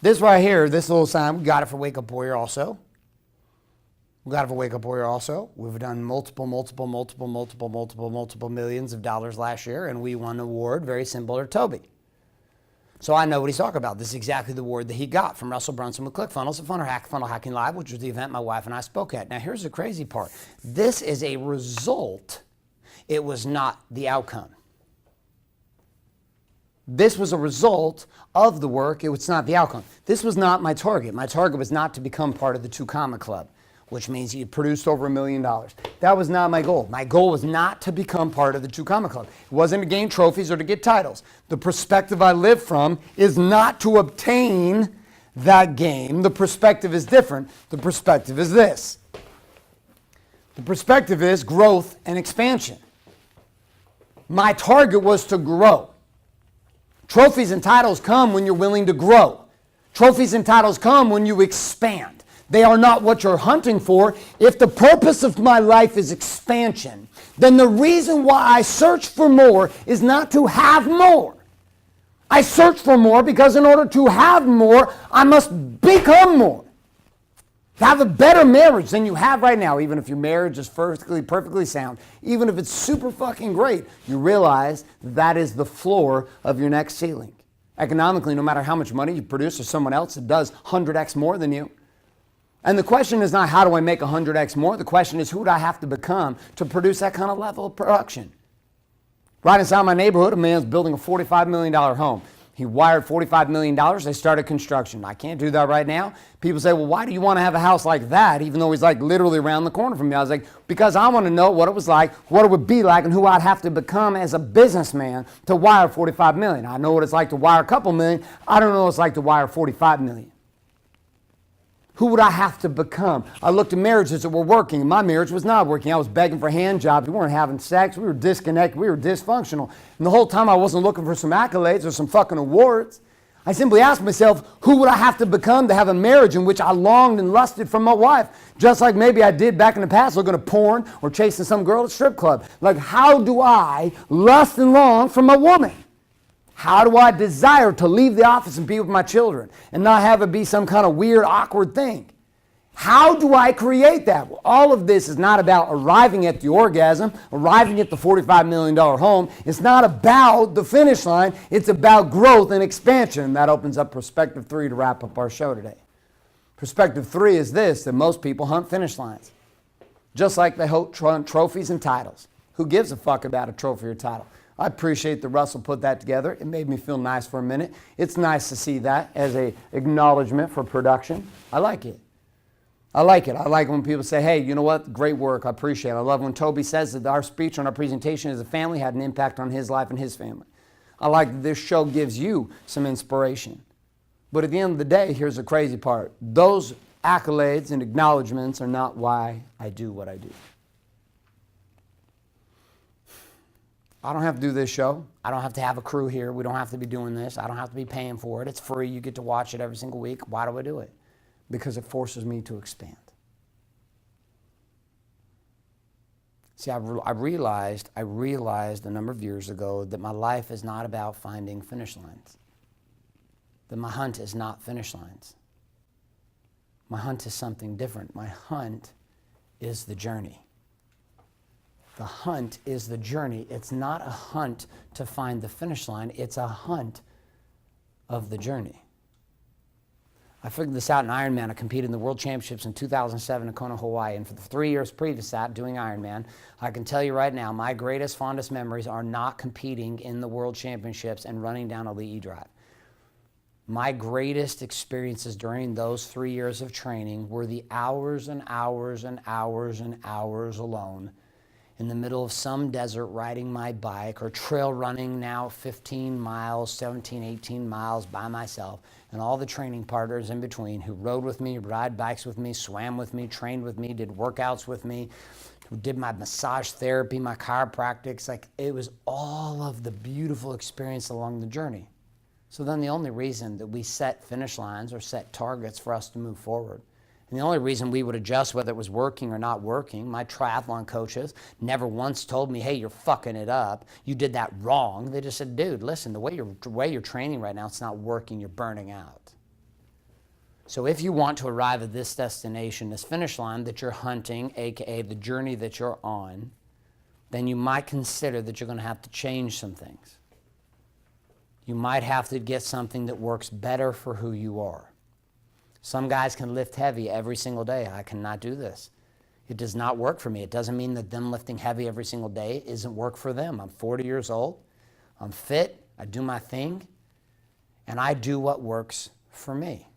This right here, this little sign, we got it for Wake Up Warrior also. We got it for Wake Up Warrior also. We've done multiple millions of dollars last year, and we won an award very similar to Toby. So I know what he's talking about. This is exactly the award that he got from Russell Brunson with ClickFunnels at Funnel Hacking Live, which was the event my wife and I spoke at. Now, here's the crazy part. This is a result. It was not the outcome. This was a result of the work. It was not the outcome. This was not my target. My target was not to become part of the 2 Comma Club, which means he produced over $1 million. That was not my goal. My goal was not to become part of the 2 Comma Club. It wasn't to gain trophies or to get titles. The perspective I live from is not to obtain that game. The perspective is different. The perspective is this. The perspective is growth and expansion. My target was to grow. Trophies and titles come when you're willing to grow. Trophies and titles come when you expand. They are not what you're hunting for. If the purpose of my life is expansion, then the reason why I search for more is not to have more. I search for more because in order to have more, I must become more. To have a better marriage than you have right now, even if your marriage is perfectly sound, even if it's super fucking great, you realize that is the floor of your next ceiling. Economically, no matter how much money you produce or someone else that does 100x more than you. And the question is not how do I make 100x more? The question is who do I have to become to produce that kind of level of production? Right inside my neighborhood, a man's building a $45 million home. He wired $45 million. They started construction. I can't do that right now. People say, well, why do you want to have a house like that, even though he's like literally around the corner from me? I was like, because I want to know what it was like, what it would be like, and who I'd have to become as a businessman to wire $45 million. I know what it's like to wire a couple million. I don't know what it's like to wire $45 million. Who would I have to become? I looked at marriages that were working. My marriage was not working. I was begging for hand jobs. We weren't having sex. We were disconnected. We were dysfunctional. And the whole time I wasn't looking for some accolades or some fucking awards. I simply asked myself, who would I have to become to have a marriage in which I longed and lusted from my wife? Just like maybe I did back in the past looking at porn or chasing some girl at a strip club. Like, how do I lust and long for my woman? How do I desire to leave the office and be with my children and not have it be some kind of weird, awkward thing? How do I create that? Well, all of this is not about arriving at the orgasm, arriving at the $45 million home. It's not about the finish line. It's about growth and expansion. That opens up perspective 3 to wrap up our show today. Perspective 3 is this, that most people hunt finish lines. Just like they hunt trophies and titles. Who gives a fuck about a trophy or title? I appreciate that Russell put that together. It made me feel nice for a minute. It's nice to see that as an acknowledgement for production. I like it. I like it. I like when people say, hey, you know what? Great work. I appreciate it. I love when Toby says that our speech on our presentation as a family had an impact on his life and his family. I like that this show gives you some inspiration. But at the end of the day, here's the crazy part. Those accolades and acknowledgments are not why I do what I do. I don't have to do this show. I don't have to have a crew here. We don't have to be doing this. I don't have to be paying for it. It's free. You get to watch it every single week. Why do I do it? Because it forces me to expand. See, I realized a number of years ago that my life is not about finding finish lines. That my hunt is not finish lines. My hunt is something different. My hunt is the journey. The hunt is the journey. It's not a hunt to find the finish line. It's a hunt of the journey. I figured this out in Ironman. I competed in the World Championships in 2007 in Kona, Hawaii. And for the 3 years previous to that, doing Ironman, I can tell you right now, my greatest, fondest memories are not competing in the World Championships and running down a Lee Drive. My greatest experiences during those 3 years of training were the hours and hours and hours and hours alone in the middle of some desert riding my bike or trail running now 15 miles, 17, 18 miles by myself, and all the training partners in between who rode with me, ride bikes with me, swam with me, trained with me, did workouts with me, who did my massage therapy, my chiropractics. Like, it was all of the beautiful experience along the journey. So then the only reason that we set finish lines or set targets for us to move forward, and the only reason we would adjust whether it was working or not working, my triathlon coaches never once told me, hey, you're fucking it up. You did that wrong. They just said, dude, listen, the way you're training right now, it's not working. You're burning out. So if you want to arrive at this destination, this finish line that you're hunting, aka the journey that you're on, then you might consider that you're going to have to change some things. You might have to get something that works better for who you are. Some guys can lift heavy every single day. I cannot do this. It does not work for me. It doesn't mean that them lifting heavy every single day isn't work for them. I'm 40 years old. I'm fit. I do my thing. And I do what works for me.